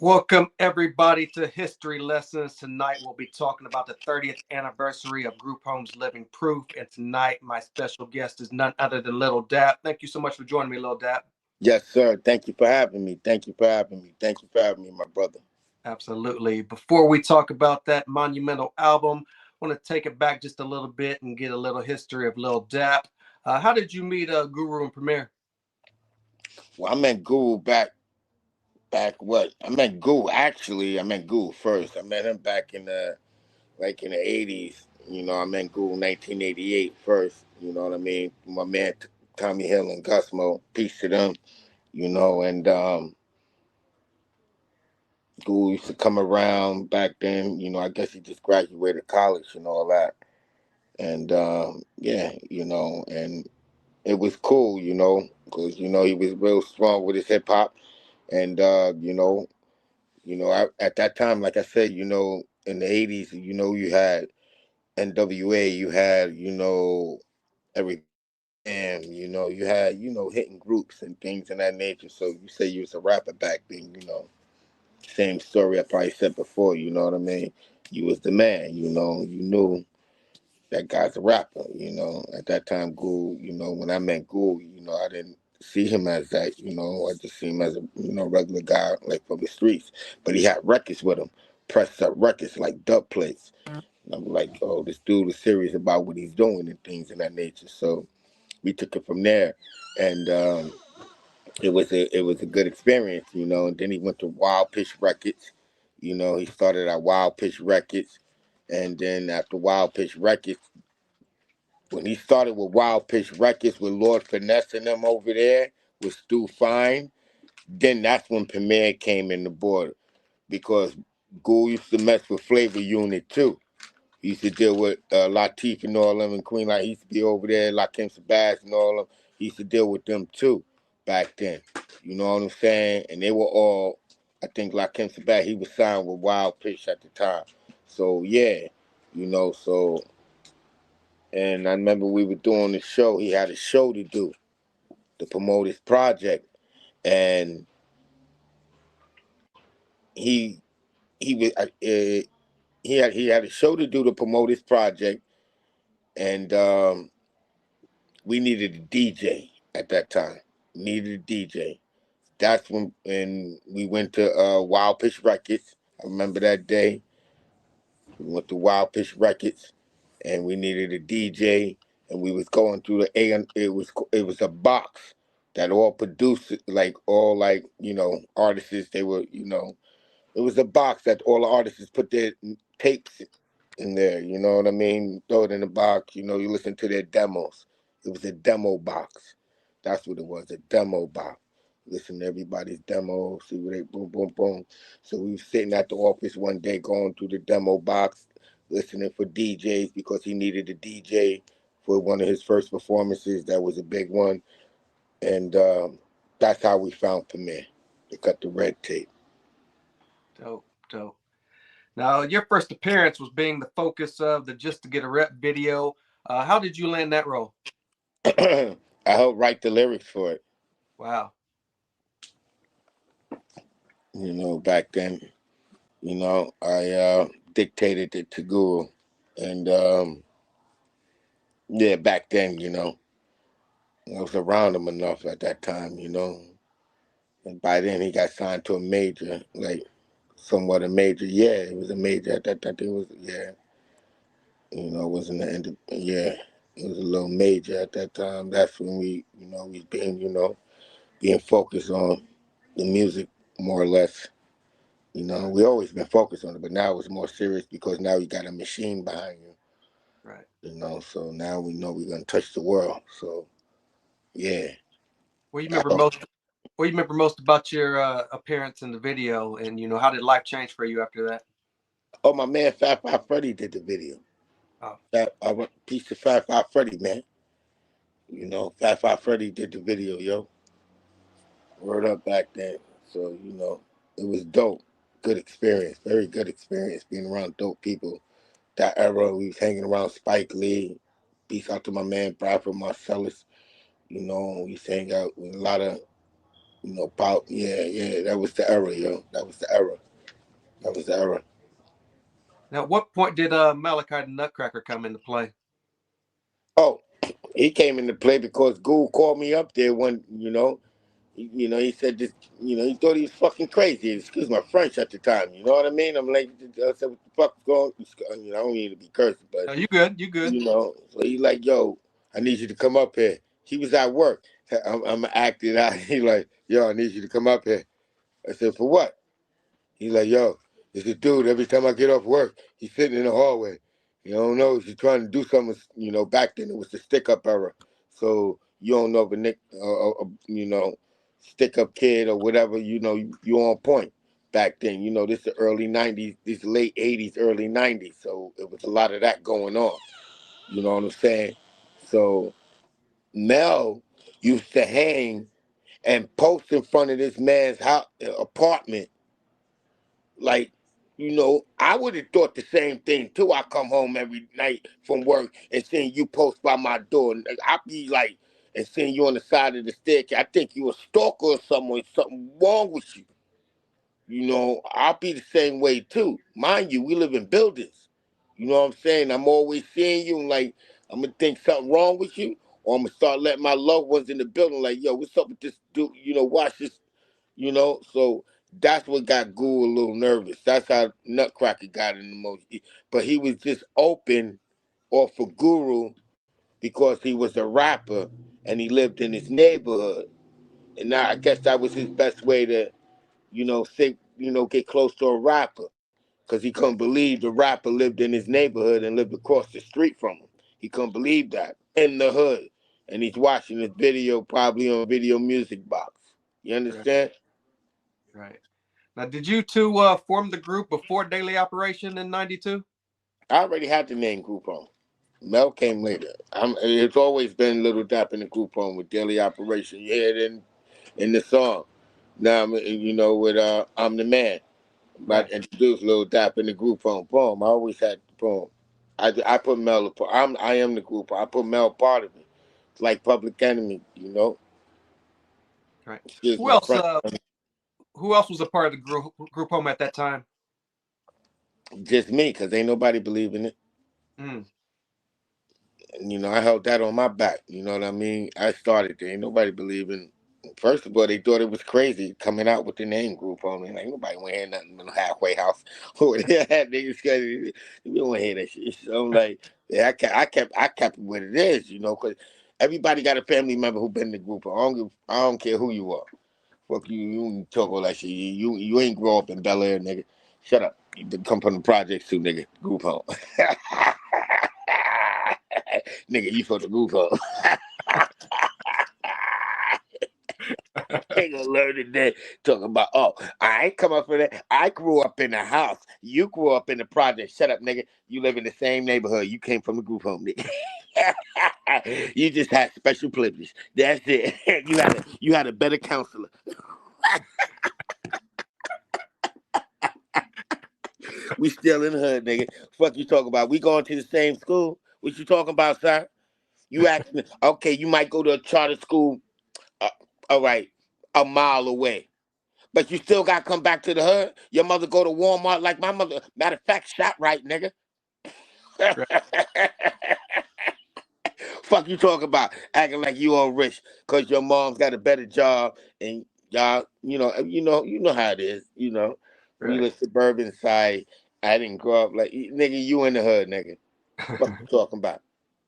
Welcome everybody to History Lessons. Tonight we'll be talking about the 30th anniversary of Group Home's Living Proof. And tonight my special guest is none other than Little Dap. Thank you so much for joining me, Little Dap. Yes, sir. Thank you for having me. Thank you for having me. Thank you for having me, my brother. Absolutely. Before we talk about that monumental album, I want to take it back just a little bit and get a little history of Little Dap. How did you meet Guru and Premier? Well, I met Guru back what? I met Guru actually. I met Guru first. I met him back in the in the 80s. I met Guru in 1988 first. You know what I mean? My man Tommy Hill and Gusmo. Peace to them. And Guru used to come around back then. I guess he just graduated college and all that. And yeah, and it was cool, because he was real strong with his hip hop, and at that time, like I said, in the '80s, you had NWA, you had every and you had hitting groups and things of that nature. So you say you was a rapper back then, same story I probably said before. You know what I mean? You was the man. You knew that guy's a rapper, At that time, Ghoul, when I met Ghoul, I didn't see him as that, I just see him as a, regular guy, like from the streets. But he had records with him, pressed up records like dub plates. And I'm like, oh, this dude is serious about what he's doing and things of that nature. So we took it from there. And it was a good experience, And then he went to Wild Pitch Records. He started at Wild Pitch Records. And then after Wild Pitch Records, when he started with Wild Pitch Records with Lord Finesse and them over there with Stu Fine, then that's when Premier came in the board because Ghoul used to mess with Flavor Unit too. He used to deal with Latif and all them and Queen. Like he used to be over there, Lakim Sabaz and all them. He used to deal with them too back then. You know what I'm saying? And they were all, I think Lakim Sabaz, he was signed with Wild Pitch at the time. So yeah, so and I remember we were doing the show. He had a show to do to promote his project, and he he was he had a show to do to promote his project, and we needed a DJ at that time. Needed a DJ. That's when we went to Wild Pitch Records. I remember that day. We went to Wild Pitch Records, and we needed a DJ, and we was going through the A. And it was a box that all producers, like all artists, they were it was a box that all the artists put their tapes in there. You know what I mean? Throw it in the box. You listen to their demos. It was a demo box. That's what it was, a demo box. Listen to everybody's demo, see what they boom, boom, boom. So we was sitting at the office one day going through the demo box, listening for DJs because he needed a DJ for one of his first performances. That was a big one. And that's how we found Premier to cut the red tape. Dope, dope. Now, your first appearance was being the focus of the Just to Get a Rep video. How did you land that role? I helped write the lyrics for it. Wow. Back then, I dictated it to Guru. And yeah, back then, I was around him enough at that time. And by then he got signed to a major, like somewhat a major. Yeah, it was a major at that time. It was, yeah. It wasn't the end of, yeah. It was a little major at that time. That's when we being, being focused on the music more or less. We always been focused on it, but now it's more serious because now you got a machine behind you. Right. So now we know we're gonna touch the world. So yeah. What do you I remember hope. most? What do you remember most about your appearance in the video, and how did life change for you after that? Oh, my man, Fat Five Freddy did the video. Oh, Piece of Fat Five Freddy, man. Fat Five Freddy did the video, yo. Word up back then. So it was dope. Good experience. Very good experience being around dope people. That era, we was hanging around Spike Lee. Peace out to my man Bradford Marcellus. We used to hang out with a lot of Yeah, that was the era, yo. That was the era. That was the era. Now, at what point did Melachi the Nutcracker come into play? Oh, he came into play because Ghoul called me up there he said this, he thought he was fucking crazy. Excuse my French at the time. You know what I mean? I'm like, I said, what the fuck's going on? I don't mean to be cursing, but, No, you good. You good. so he like, yo, I need you to come up here. He was at work. I'm acting out. He like, yo, I need you to come up here. I said, for what? He's like, yo, it's a dude. Every time I get off work, he's sitting in the hallway. You don't know if he's trying to do something. Back then it was the stick up era. So you don't know if a Nick, stick up kid or whatever. You on point. Back then, this the early '90s, this late '80s, early '90s. So it was a lot of that going on. You know what I'm saying? So Mel used to hang and post in front of this man's house, apartment, like, I would have thought the same thing too. I come home every night from work and seeing you post by my door. And I'd be like, and seeing you on the side of the staircase. I think you a stalker or something wrong with you. I'll be the same way too. Mind you, we live in buildings. You know what I'm saying? I'm always seeing you and like, I'm going to think something wrong with you. Or I'm going to start letting my loved ones in the building like, yo, what's up with this dude? Watch this, So that's what got Ghoul a little nervous. That's how Nutcracker got in the most. But he was just open off of Guru because he was a rapper and he lived in his neighborhood. And now I guess that was his best way to, get close to a rapper. Because he couldn't believe the rapper lived in his neighborhood and lived across the street from him. He couldn't believe that. In the hood. And he's watching this video probably on Video Music Box. You Right. understand? Right. Now, did you two form the group before Daily Operation in '92? I already had the name Group Home. Mel came later. It's always been Little Dap in the Group Home with Daily Operation. You hear it in the song. Now, with I'm the Man. About Right. to introduce Little Dap in the Group Home poem. I always had the poem. I put Mel. I am the group. I put Mel part of it. It's like Public Enemy. Right. Excuse Who my else? friend. Who else was a part of the group home at that time? Just me, because ain't nobody believing it. Mm. And, I held that on my back. You know what I mean? I started there. Ain't nobody believing. First of all, they thought it was crazy coming out with the name Group Home. Like, nobody want to hear nothing in the halfway house. Niggas we don't want to hear that shit. So I'm like, yeah, I kept it what it is, because everybody got a family member who been in the group home. I don't care who you are. Fuck you, you talk all that shit. You ain't grow up in Bel Air, nigga. Shut up. You come from the projects too, nigga. Group home. Nigga, you from the group home. Ain't gonna learn today. Talking about, I ain't come up for that. I grew up in the house. You grew up in the project. Shut up, nigga. You live in the same neighborhood. You came from the group home, nigga. You just had special privileges. That's it. You had a better counselor. We still in the hood, nigga. Fuck you talking about? We going to the same school? What you talking about, sir? You asked me, okay, you might go to a charter school, uh, all right, a mile away. But you still got to come back to the hood. Your mother go to Walmart like my mother. Matter of fact, shop right, nigga. Right. Fuck you talking about? Acting like you all rich because your mom's got a better job and y'all, you know how it is. We Right. live suburban side. I didn't grow up like nigga. You in the hood, nigga. Fuck you talking about?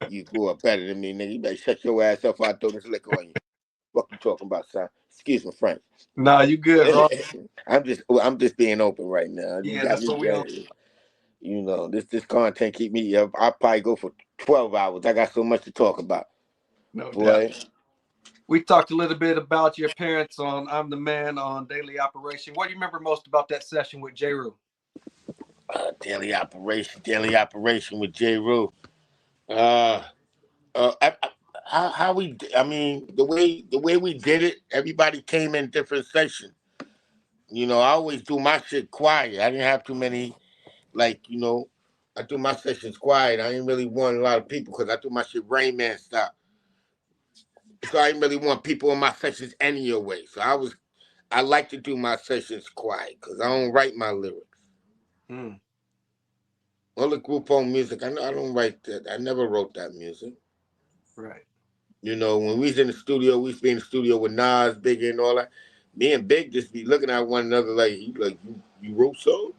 You grew up better than me, nigga. You better shut your ass up before I throw this liquor on you. Fuck you talking about, son? Excuse me, Frank. Nah, you good, bro. I'm just being open right now. You Yeah, got that's me what we on. ready. This content keep me up. I'll probably go for 12 hours. I got so much to talk about. No doubt. Boy, We talked a little bit about your parents on I'm the Man on Daily Operation. What do you remember most about that session with J. Rue? daily operation with J. Rue. Uh, how we, I mean, the way we did it, everybody came in different sections. I always do my shit quiet. I didn't have too many, like, I do my sessions quiet. I didn't really want a lot of people because I do my shit Rain Man style. So I didn't really want people in my sessions any way. So I was I like to do my sessions quiet because I don't write my lyrics. Mm, All the group home music, I don't write that. I never wrote that music. right. You know, when we was in the studio, we used to be in the studio with Nas, Biggie, and all that. Me and Big just be looking at one another you wrote something?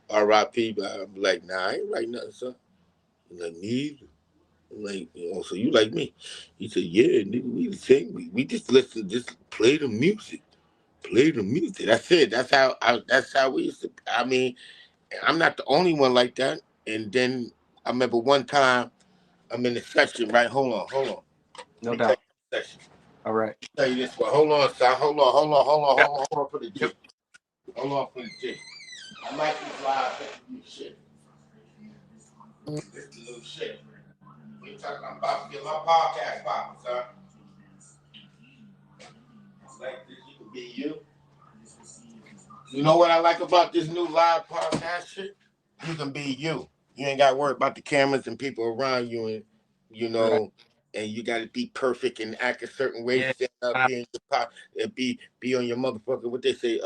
R.I.P. But I'm like, nah, I ain't write nothing, son. He's like, me either. I'm like, so you like me? He said, yeah, nigga, we the same. We just listen, just play the music. Play the music. That's it. That's how we used to. I mean, I'm not the only one like that. And then I remember one time I'm in the session, right? Hold on. Let No me tell doubt. you the session. All right. Tell you this one. Hold on, son. Yep. Hold on for the Yep. G. Hold on for the G. I like this live new shit. This the new shit. I'm about to get my podcast popping, son. Like this, you can be you. You know what I like about this new live podcast shit? You can be you. You ain't got to worry about the cameras and people around you, and you Right. know, and you got to be perfect and act a certain way. Yeah. Stand up, be in your pop, and be on your motherfucker. What they say?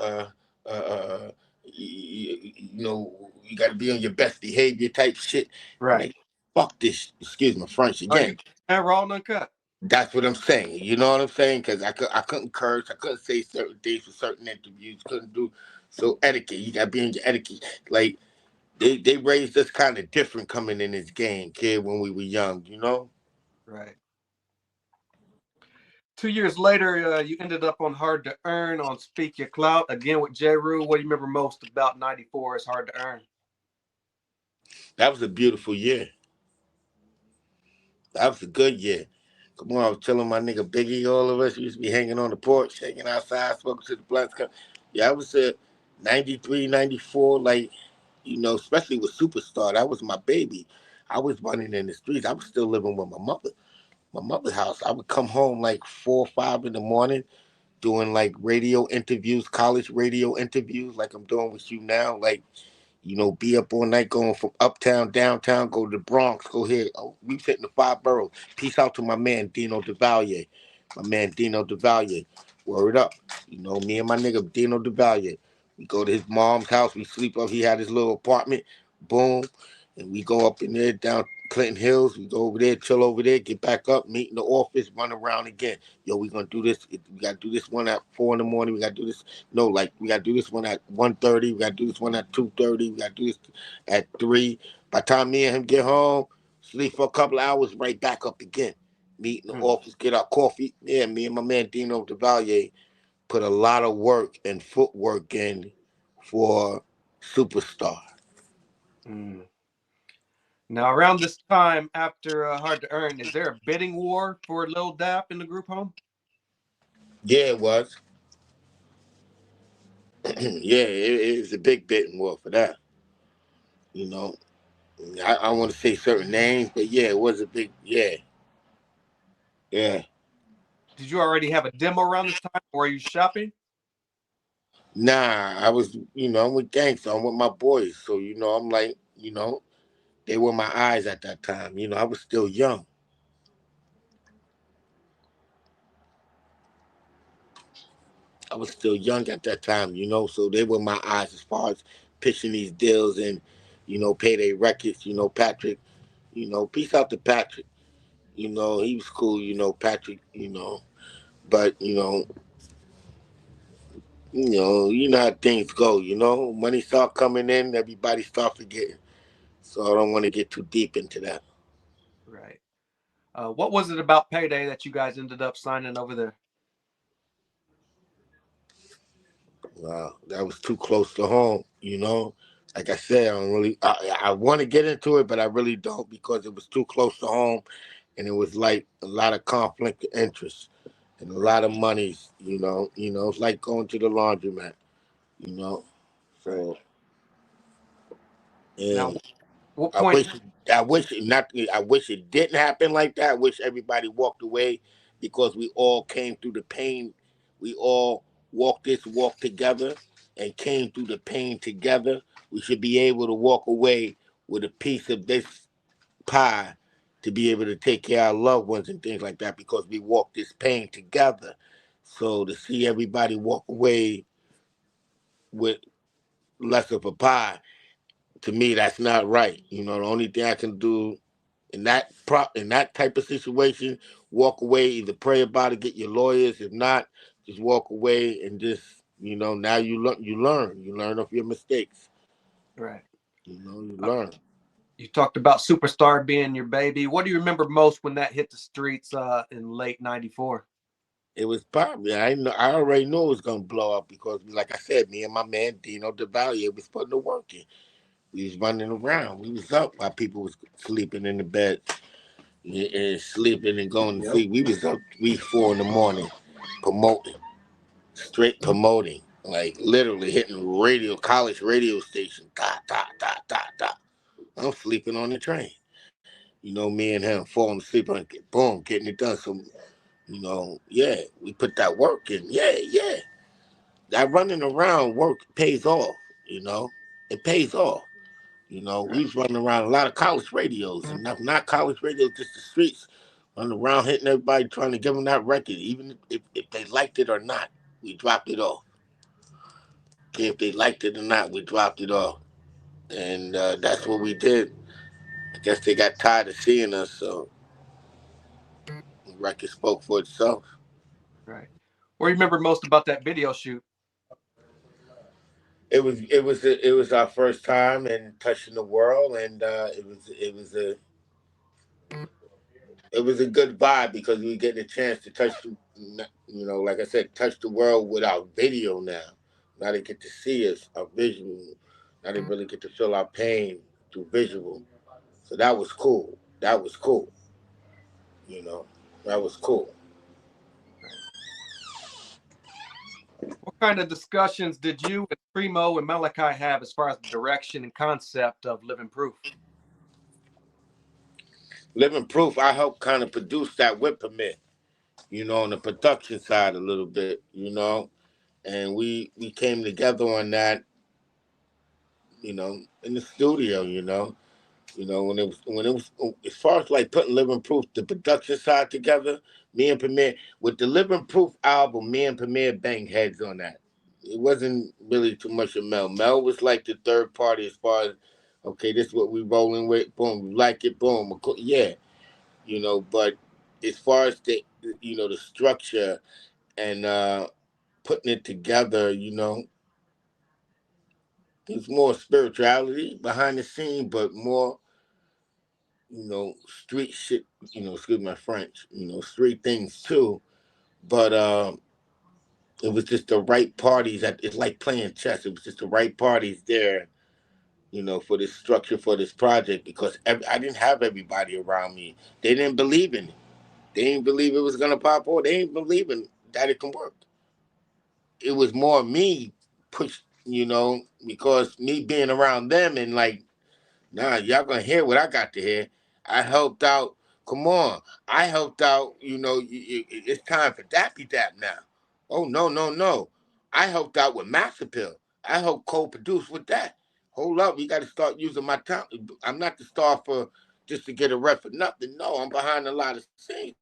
You know, you got to be on your best behavior type shit. I'm Right. like, fuck this. Excuse my French Are you again. man, raw and uncut? That's what I'm saying. You know what I'm saying? Because I couldn't curse. I couldn't say certain things for certain interviews. Couldn't do so etiquette. You got to be in your etiquette. Like they raised us kind of different coming in this game, kid, when we were young. You know. Right. 2 years later, you ended up on Hard to Earn on Speak Your Clout again with J. Rue. What do you remember most about '94 is Hard to Earn? That was a beautiful year. That was a good year. Come on, I was telling my nigga Biggie, all of us used to be hanging on the porch, hanging outside, smoking to the blunts. Yeah, I was 93, 94, like, you know, especially with Superstar. That was my baby. I was running in the streets. I was still living with my mother's house. I would come home like 4 or 5 in the morning doing like radio interviews, college radio interviews, like I'm doing with you now. Like, you know, be up all night going from uptown, downtown, go to the Bronx, go here. Oh, we fit in the 5 boroughs. Peace out to my man, Dino DeValier. My man, Dino DeValier. Word up. You know, me and my nigga, Dino DeValier. We go to his mom's house. We sleep up. He had his little apartment. Boom. And we go up in there down Clinton Hills. We go over there, chill over there, get back up, meet in the office, run around again. Yo, we gonna do this. We gotta do this one at 4 in the morning. We gotta do this. No, like we gotta do this one at 1:30. We gotta do this one at 2:30. We gotta do this at 3. By the time me and him get home, sleep for a couple of hours, right back up again. Meet in the Hmm. office, get our coffee. Yeah, me and my man Dino DeValier put a lot of work and footwork in for Superstar. Hmm. Now, around this time after Hard to Earn, is there a bidding war for Lil Dap in the group home? Yeah, it was. Yeah, it was a big bidding war for that. You know, I want to say certain names, but yeah, it was a big, yeah, yeah. Did you already have a demo around this time? Or were you shopping? Nah, I was, I'm with gangsta. I'm with my boys. So, I'm like, they were my eyes at that time. I was still young. I was still young at that time, so they were my eyes as far as pitching these deals and, payday records, Patrick, peace out to Patrick. He was cool, Patrick, but, you know how things go, money start coming in, everybody start forgetting. So I don't want to get too deep into that. Right. What was it about Payday that you guys ended up signing over there? Wow, that was too close to home. Like I said, I don't really. I want to get into it, but I really don't because it was too close to home, and it was like a lot of conflict of interest and a Right. lot of monies. It's like going to the laundromat. You know, Right. so Now, and what I point? wish I wish it not I wish it didn't happen like that. I wish everybody walked away because we all came through the pain. We all walked this walk together and came through the pain together. We should be able to walk away with a piece of this pie to be able to take care of our loved ones and things like that because we walked this pain together. So to see everybody walk away with less of a pie. To me, that's not right. The only thing I can do in that type of situation, walk away, either pray about it, get your lawyers. If not, just walk away and just now you learn of your mistakes. Right. You Uh, learn. you talked about Superstar being your baby. What do you remember most when that hit the streets in late '94? It was probably I already knew it was gonna blow up because, like I said, me and my man Dino DeValier was putting the work in. We was running around. We was up while people was sleeping in the bed and sleeping and going to sleep. We was up 3, 4 in the morning, promoting, straight promoting, like literally hitting college radio station. Dot dot dot dot dot. I'm sleeping on the train. Me and him falling asleep on it, boom, getting it done. So, yeah, we put that work in. Yeah, yeah. That running around work pays off, you know. It pays off. We Right. was running around a lot of college radios, and not college radios, just the streets, running around hitting everybody, trying to give them that record, even if they liked it or not. We dropped it off. Okay, if they liked it or not, we dropped it off, and that's what we did. I guess they got tired of seeing us, so the record spoke for itself. Right. What do you remember most about that video shoot? It was our first time and touching the world, and it was a good vibe because we get a chance to touch, like I said, touch the world with our video now. Now they get to see us, our visual. Now they really get to feel our pain through visual. So that was cool. That was cool. You know, that was cool. Right. What kind of discussions did you and Primo and Melachi have as far as the direction and concept of Living Proof? Living Proof, I helped kind of produce that whip permit, on the production side a little bit, and we came together on that, in the studio, when it was as far as like putting Living Proof, the production side together, me and Premier with the Living Proof album, me and Premier banged heads on that. It wasn't really too much of Mel. Mel was like the third party as far as, okay, this is what we rolling with. Boom, you like it. Boom, yeah, But as far as the structure and putting it together, there's more spirituality behind the scene, but more street shit, excuse my French, street things too. But it was just the right parties. It's like playing chess. It was just the right parties there, for this structure, for this project, because I didn't have everybody around me. They didn't believe in it. They didn't believe it was going to pop off. They didn't believe in that it can work. It was more me push, because me being around them and like, nah, y'all gonna hear what I got to hear. I helped out. Come on, I helped out. It's time for Dappy Dap now. Oh no, no, no! I helped out with Master Pill. I helped co-produce with that. Hold up, we got to start using my talent. I'm not the star for just to get a rep for nothing. No, I'm behind a lot of scenes.